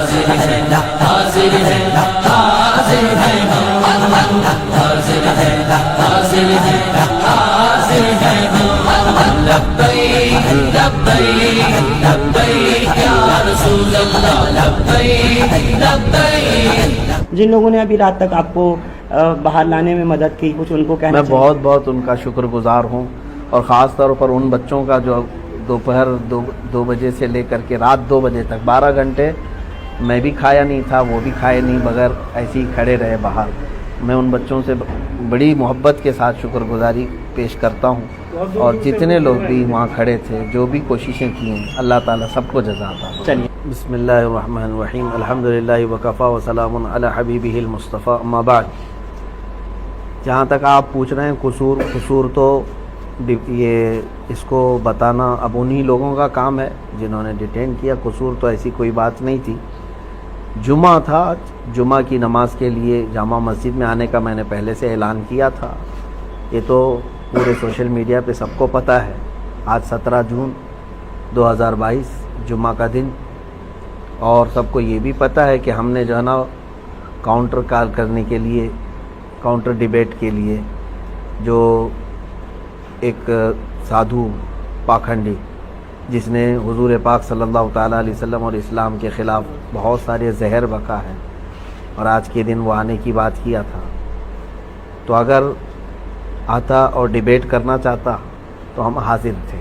حاضر ہے حاضر ہے حاضر ہے حاضر ہے حاضر ہے حاضر ہے لبیک لبیک لبیک یا رسول اللہ لبیک لبیک. جن لوگوں نے ابھی رات تک آپ کو باہر لانے میں مدد کی، کچھ ان کو کہنا میں چاہیے؟ بہت بہت ان کا شکر گزار ہوں، اور خاص طور پر ان بچوں کا جو دوپہر 2 بجے سے لے کر کے رات 2 بجے تک 12 گھنٹے میں بھی کھایا نہیں تھا، وہ بھی کھائے نہیں، بغیر ایسے ہی کھڑے رہے باہر. میں ان بچوں سے بڑی محبت کے ساتھ شکر گزاری پیش کرتا ہوں، اور جتنے لوگ بھی وہاں کھڑے تھے، جو بھی کوششیں کی ہیں، اللہ تعالیٰ سب کو جزا عطا فرمائے. چلیے بسم اللہ الرحمن الرحیم، الحمدللہ وکفا وسلام علی حبیبہ المصطفیٰ، اما بعد. جہاں تک آپ پوچھ رہے ہیں قصور تو یہ اس کو بتانا اب انہی لوگوں کا کام ہے جنہوں نے ڈیٹین کیا. قصور تو ایسی کوئی بات نہیں تھی. جمعہ تھا، جمعہ کی نماز کے لیے جامع مسجد میں آنے کا میں نے پہلے سے اعلان کیا تھا. یہ تو پورے سوشل میڈیا پہ سب کو پتہ ہے. آج 17 جون 2022 جمعہ کا دن، اور سب کو یہ بھی پتہ ہے کہ ہم نے جو ہے نا کاؤنٹر کال کرنے کے لیے، کاؤنٹر ڈیبیٹ کے لیے، جو ایک سادھو پاکھنڈی جس نے حضور پاک صلی اللہ تعالیٰ علیہ وسلم اور اسلام کے خلاف بہت سارے زہر بکا ہے، اور آج کے دن وہ آنے کی بات کیا تھا. تو اگر آتا اور ڈیبیٹ کرنا چاہتا تو ہم حاضر تھے،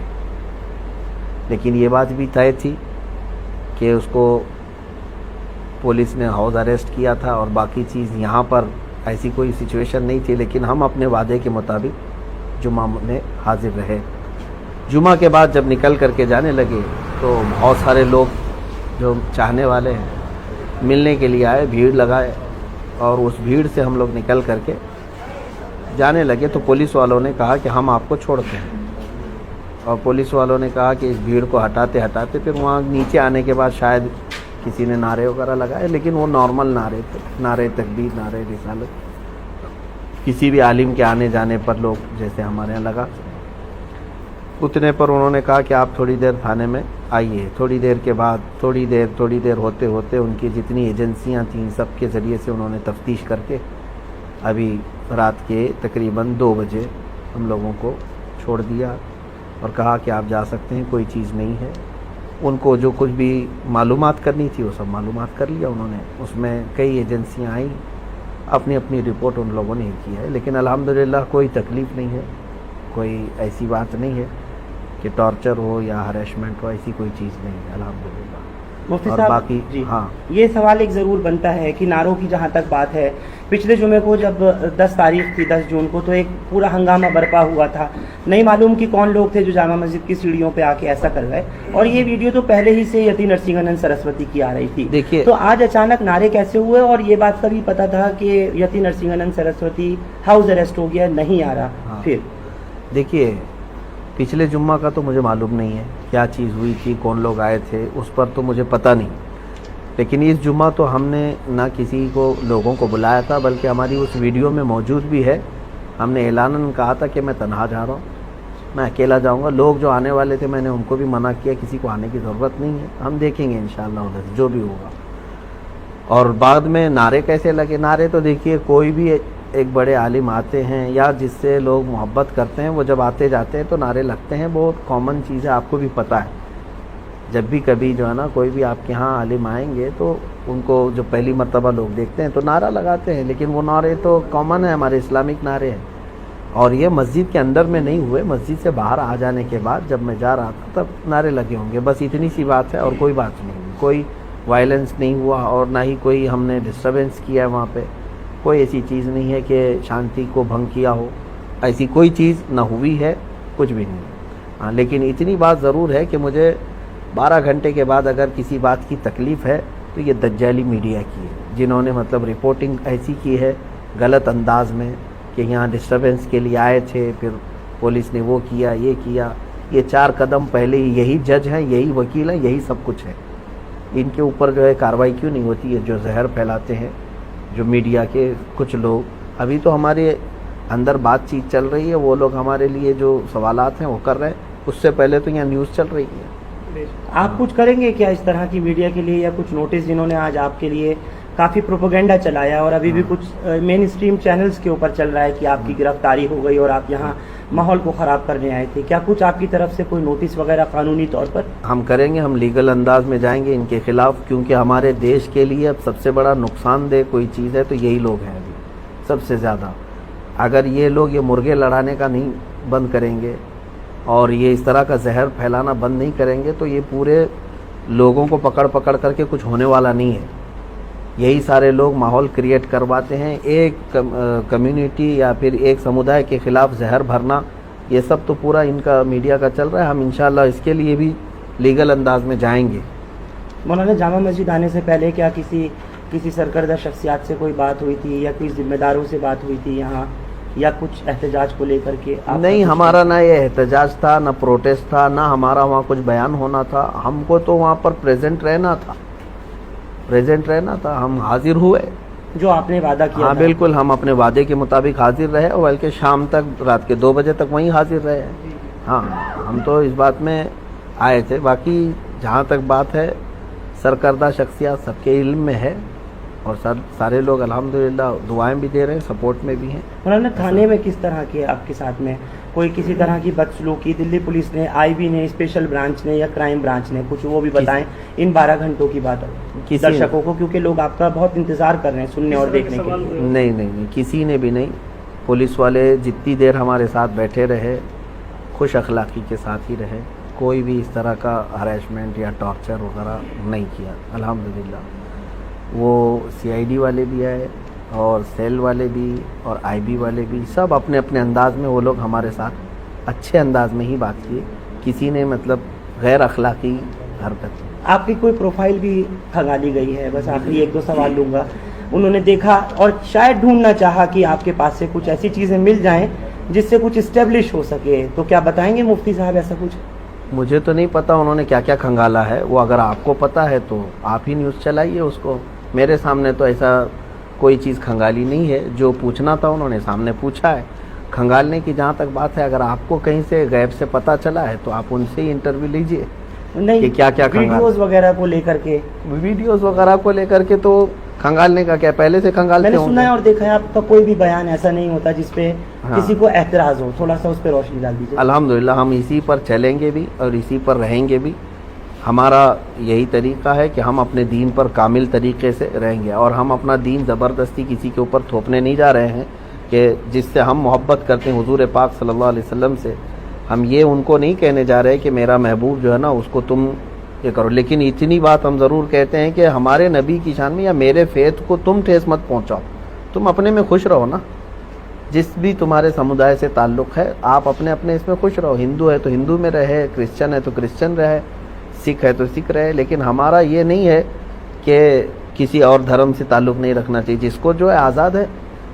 لیکن یہ بات بھی طے تھی کہ اس کو پولیس نے ہاؤس اریسٹ کیا تھا، اور باقی چیز یہاں پر ایسی کوئی سچویشن نہیں تھی. لیکن ہم اپنے وعدے کے مطابق جمعہ میں حاضر رہے. جمعہ کے بعد جب نکل کر کے جانے لگے تو بہت سارے لوگ جو چاہنے والے ہیں ملنے کے لیے آئے، بھیڑ لگائے، اور اس بھیڑ سے ہم لوگ نکل کر کے جانے لگے تو پولیس والوں نے کہا کہ ہم آپ کو چھوڑتے ہیں. اور پولیس والوں نے کہا کہ اس بھیڑ کو ہٹاتے ہٹاتے پھر وہاں نیچے آنے کے بعد شاید کسی نے نعرے وغیرہ لگائے، لیکن وہ نارمل نعرے تھے، نعرے تکبیر، نعرے رسالت. کسی بھی عالم کے آنے جانے پر لوگ جیسے ہمارے یہاں لگا. اتنے پر انہوں نے کہا کہ آپ تھوڑی دیر تھانے میں آئیے. تھوڑی دیر کے بعد تھوڑی دیر ہوتے ہوتے ان کی جتنی ایجنسیاں تھیں سب کے ذریعے سے انہوں نے تفتیش کر کے ابھی رات کے تقریباً 2 بجے ہم لوگوں کو چھوڑ دیا، اور کہا کہ آپ جا سکتے ہیں، کوئی چیز نہیں ہے. ان کو جو کچھ بھی معلومات کرنی تھی وہ سب معلومات کر لیا انہوں نے. اس میں کئی ایجنسیاں آئیں، اپنی اپنی رپورٹ ان لوگوں نے کی ہے. لیکن الحمدللہ کوئی تکلیف نہیں ہے، کوئی ایسی بات نہیں ہے کہ ٹارچر ہو یا ہریشمنٹ ہو، ایسی کوئی چیز نہیں ہے الحمدللہ. مفتی اور صاحب باقی جی ہاں، یہ سوال ایک ضرور بنتا ہے کہ نعروں کی جہاں تک بات ہے، پچھلے جمعے کو جب 10 تاریخ تھی 10 جون کو تو ایک پورا ہنگامہ برپا ہوا تھا. نہیں معلوم کہ کون لوگ تھے جو جامع مسجد کی سیڑھیوں پہ آ کے ایسا کر گئے، اور یہ ویڈیو تو پہلے ہی سے یتی نرسنگھنن سرسوتی کی آ رہی تھی. دیکھیے تو آج اچانک نعرے کیسے ہوئے؟ اور یہ بات کا بھی پتا تھا کہ یتی نرسنگھنن سرسوتی ہاؤس اریسٹ ہو گیا، نہیں آ رہا. پھر دیکھیے پچھلے جمعہ کا تو مجھے معلوم نہیں ہے کیا چیز ہوئی تھی، کون لوگ آئے تھے، اس پر تو مجھے پتہ نہیں. لیکن اس جمعہ تو ہم نے نہ کسی کو لوگوں کو بلایا تھا، بلکہ ہماری اس ویڈیو میں موجود بھی ہے. ہم نے اعلاناً کہا تھا کہ میں تنہا جا رہا ہوں، میں اکیلا جاؤں گا. لوگ جو آنے والے تھے میں نے ان کو بھی منع کیا، کسی کو آنے کی ضرورت نہیں ہے، ہم دیکھیں گے انشاءاللہ ادھر جو بھی ہوگا. اور بعد میں نعرے کیسے لگے؟ نعرے تو دیکھیے کوئی بھی ایک بڑے عالم آتے ہیں یا جس سے لوگ محبت کرتے ہیں، وہ جب آتے جاتے ہیں تو نعرے لگتے ہیں. بہت کامن چیز ہے، آپ کو بھی پتہ ہے. جب بھی کبھی جو ہے نا کوئی بھی آپ کے ہاں عالم آئیں گے تو ان کو جو پہلی مرتبہ لوگ دیکھتے ہیں تو نعرہ لگاتے ہیں. لیکن وہ نعرے تو کامن ہے، ہمارے اسلامک نعرے ہیں. اور یہ مسجد کے اندر میں نہیں ہوئے، مسجد سے باہر آ جانے کے بعد جب میں جا رہا تھا تب نعرے لگے ہوں گے. بس اتنی سی بات ہے اور کوئی بات نہیں. کوئی وائلنس نہیں ہوا اور نہ ہی کوئی ہم نے ڈسٹربنس کیا ہے وہاں پہ. کوئی ایسی چیز نہیں ہے کہ شانتی کو بھنگ کیا ہو، ایسی کوئی چیز نہ ہوئی ہے، کچھ بھی نہیں. ہاں لیکن اتنی بات ضرور ہے کہ مجھے 12 گھنٹے کے بعد اگر کسی بات کی تکلیف ہے تو یہ دجالی میڈیا کی ہے، جنہوں نے مطلب رپورٹنگ ایسی کی ہے غلط انداز میں کہ یہاں ڈسٹربنس کے لیے آئے تھے، پھر پولیس نے وہ کیا یہ کیا. یہ 4 قدم پہلے ہی یہی جج ہیں، یہی وکیل ہیں، یہی سب کچھ ہے. ان کے اوپر جو ہے کارروائی کیوں نہیں ہوتی ہے؟ جو زہر پھیلاتے ہیں جو میڈیا کے کچھ لوگ. ابھی تو ہمارے اندر بات چیت چل رہی ہے، وہ لوگ ہمارے لیے جو سوالات ہیں وہ کر رہے ہیں. اس سے پہلے تو یہاں نیوز چل رہی ہے. آپ کچھ کریں گے کیا اس طرح کی میڈیا کے لیے، یا کچھ نوٹس جنہوں نے آج آپ کے لیے کافی پروپیگنڈا چلایا اور ابھی بھی کچھ مین اسٹریم چینلز کے اوپر چل رہا ہے کہ آپ کی گرفتاری ہو گئی اور آپ یہاں ماحول کو خراب کرنے آئے تھے، کیا کچھ آپ کی طرف سے کوئی نوٹس وغیرہ قانونی طور پر؟ ہم کریں گے، ہم لیگل انداز میں جائیں گے ان کے خلاف، کیونکہ ہمارے دیش کے لیے اب سب سے بڑا نقصان دہ کوئی چیز ہے تو یہی لوگ ہیں ابھی سب سے زیادہ۔ اگر یہ لوگ یہ مرغے لڑانے کا نہیں بند کریں گے اور یہ اس طرح کا زہر پھیلانا بند نہیں کریں گے تو یہ پورے لوگوں کو پکڑ کر کے کچھ ہونے والا نہیں ہے۔ یہی سارے لوگ ماحول کریٹ کرواتے ہیں، ایک کمیونٹی یا پھر ایک سمودائے کے خلاف زہر بھرنا، یہ سب تو پورا ان کا میڈیا کا چل رہا ہے۔ ہم انشاءاللہ اس کے لیے بھی لیگل انداز میں جائیں گے۔ مولانا، جامع مسجد آنے سے پہلے کیا کسی سرکردہ شخصیات سے کوئی بات ہوئی تھی یا کوئی ذمہ داروں سے بات ہوئی تھی یہاں، یا کچھ احتجاج کو لے کر کے؟ نہیں، ہمارا نہ یہ احتجاج تھا، نہ پروٹیسٹ تھا، نہ ہمارا وہاں کچھ بیان ہونا تھا۔ ہم کو تو وہاں پر پریزنٹ رہنا تھا، ہم حاضر ہوئے جو آپ نے وعدہ کیا؟ ہاں بالکل، ہم اپنے وعدے کے مطابق حاضر رہے اور بلکہ شام تک، رات کے 2 بجے تک وہیں حاضر رہے۔ ہاں، ہم تو اس بات میں آئے تھے۔ باقی جہاں تک بات ہے سرکردہ شخصیات سب کے علم میں ہے اور سارے لوگ الحمدللہ دعائیں بھی دے رہے ہیں، سپورٹ میں بھی ہیں۔ مولانا، تھانے میں کس طرح کے آپ کے ساتھ میں کوئی کسی طرح کی بدسلوکی دلی پولیس نے، آئی بی نے، اسپیشل برانچ نے یا کرائم برانچ نے، کچھ وہ بھی بتائیں ان 12 گھنٹوں کی بات درشکوں کو، کیونکہ لوگ آپ کا بہت انتظار کر رہے ہیں سننے اور دیکھنے کے لیے؟ نہیں، کسی نے بھی نہیں۔ پولیس والے جتنی دیر ہمارے ساتھ بیٹھے رہے خوش اخلاقی کے ساتھ ہی رہے، کوئی بھی اس طرح کا ہریسمنٹ یا ٹارچر وغیرہ نہیں کیا الحمدللہ۔ وہ سی آئی ڈی والے بھی آئے اور سیل والے بھی اور آئی بی والے بھی، سب اپنے اپنے انداز میں وہ لوگ ہمارے ساتھ اچھے انداز میں ہی بات کیے، کسی نے مطلب غیر اخلاقی حرکت۔ آپ کی کوئی پروفائل بھی کھنگالی گئی ہے؟ بس آخری 1-2 سوال لوں گا۔ انہوں نے دیکھا اور شاید ڈھونڈنا چاہا کہ آپ کے پاس سے کچھ ایسی چیزیں مل جائیں جس سے کچھ اسٹیبلش ہو سکے، تو کیا بتائیں گے مفتی صاحب ایسا کچھ؟ مجھے تو نہیں پتا انہوں نے کیا کیا کھنگالا ہے، وہ اگر آپ کو پتا ہے تو آپ ہی نیوز چلائیے اس کو۔ میرے سامنے تو ایسا کوئی چیز کھنگالی نہیں ہے، جو پوچھنا تھا انہوں نے سامنے پوچھا ہے۔ کھنگالنے کی جہاں تک بات ہے، اگر آپ کو کہیں سے غیب سے پتہ چلا ہے تو آپ ان سے ہی انٹرویو لیجئے کہ کیا کیا ویڈیوز وغیرہ کو لے کر کے؟ ویڈیوز وغیرہ کو لے کر کے تو کھنگالنے کا کیا، پہلے سے کھنگالتے میں نے ہوں سنا ہے اور دیکھا ہے آپ کا کوئی بھی بیان ایسا نہیں ہوتا جس پہ ہاں۔ کسی کو اعتراض ہو، تھوڑا سا اس پہ روشنی ڈال دیجیے۔ الحمدللہ ہم اسی پر چلیں گے بھی اور اسی پر رہیں گے بھی۔ ہمارا یہی طریقہ ہے کہ ہم اپنے دین پر کامل طریقے سے رہیں گے، اور ہم اپنا دین زبردستی کسی کے اوپر تھوپنے نہیں جا رہے ہیں کہ جس سے ہم محبت کرتے ہیں حضور پاک صلی اللہ علیہ وسلم سے، ہم یہ ان کو نہیں کہنے جا رہے کہ میرا محبوب جو ہے نا اس کو تم یہ کرو، لیکن اتنی بات ہم ضرور کہتے ہیں کہ ہمارے نبی کی شان میں یا میرے فیت کو تم ٹھیس مت پہنچاؤ، تم اپنے میں خوش رہو نا، جس بھی تمہارے سمودائے سے تعلق ہے آپ اپنے اس میں خوش رہو، ہندو ہے تو ہندو میں رہے، کرسچن ہے تو کرسچن رہے، سکھ ہے تو سکھ رہے، لیکن ہمارا یہ نہیں ہے کہ کسی اور دھرم سے تعلق نہیں رکھنا چاہیے، جس کو جو ہے آزاد ہے،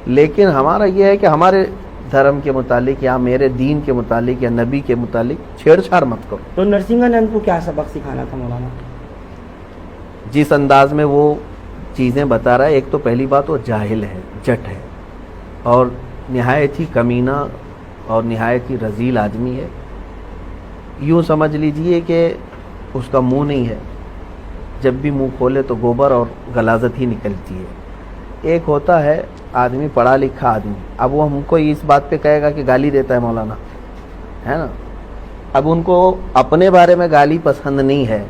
لیکن ہمارا یہ ہے کہ ہمارے دھرم کے متعلق یا میرے دین کے متعلق یا نبی کے متعلق چھیڑ چھاڑ مت کرو۔ تو نرسنگھانند کو کیا سبق سکھانا تھا مولانا؟ جس انداز میں وہ چیزیں بتا رہا ہے، ایک تو پہلی بات وہ جاہل ہے، جٹ ہے اور نہایت ہی کمینہ اور نہایت ہی رذیل آدمی ہے۔ یوں سمجھ لیجئے کہ اس کا منہ نہیں ہے، جب بھی منہ کھولے تو گوبر اور غلاظت ہی نکلتی ہے۔ ایک ہوتا ہے آدمی پڑھا لکھا آدمی، اب وہ ہم کو اس بات پہ کہے گا کہ گالی دیتا ہے مولانا، ہے نا، اب ان کو اپنے بارے میں گالی پسند نہیں ہے،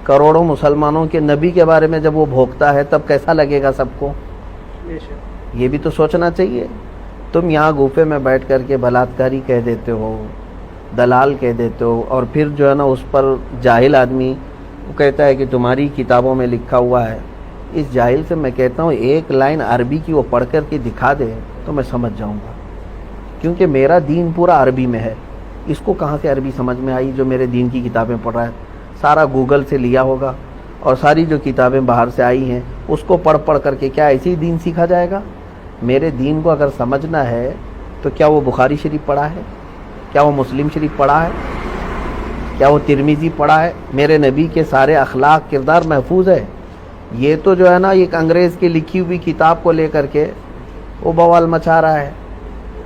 کروڑوں مسلمانوں کے نبی کے بارے میں جب وہ بھوکتا ہے تب کیسا لگے گا سب کو، یہ بھی تو سوچنا چاہیے۔ تم یہاں گوفے میں بیٹھ کر کے بلاತ್ಕಾری کہہ دیتے ہو، دلال کہہ دیتے ہو، اور پھر جو ہے نا اس پر جاہل آدمی وہ کہتا ہے کہ تمہاری کتابوں میں لکھا ہوا ہے۔ اس جاہل سے میں کہتا ہوں ایک لائن عربی کی وہ پڑھ کر کے دکھا دے تو میں سمجھ جاؤں گا، کیونکہ میرا دین پورا عربی میں ہے، اس کو کہاں سے عربی سمجھ میں آئی جو میرے دین کی کتابیں پڑھ رہا ہے؟ سارا گوگل سے لیا ہوگا، اور ساری جو کتابیں باہر سے آئی ہیں اس کو پڑھ کر کے کیا ایسے ہی دین سیکھا جائے گا؟ میرے دین کو اگر سمجھنا ہے تو کیا وہ بخاری شریف پڑھا ہے؟ کیا وہ مسلم شریف پڑھا ہے؟ کیا وہ ترمذی پڑھا ہے؟ میرے نبی کے سارے اخلاق کردار محفوظ ہے؟ یہ تو جو ہے نا ایک انگریز کی لکھی ہوئی کتاب کو لے کر کے وہ بوال مچا رہا ہے،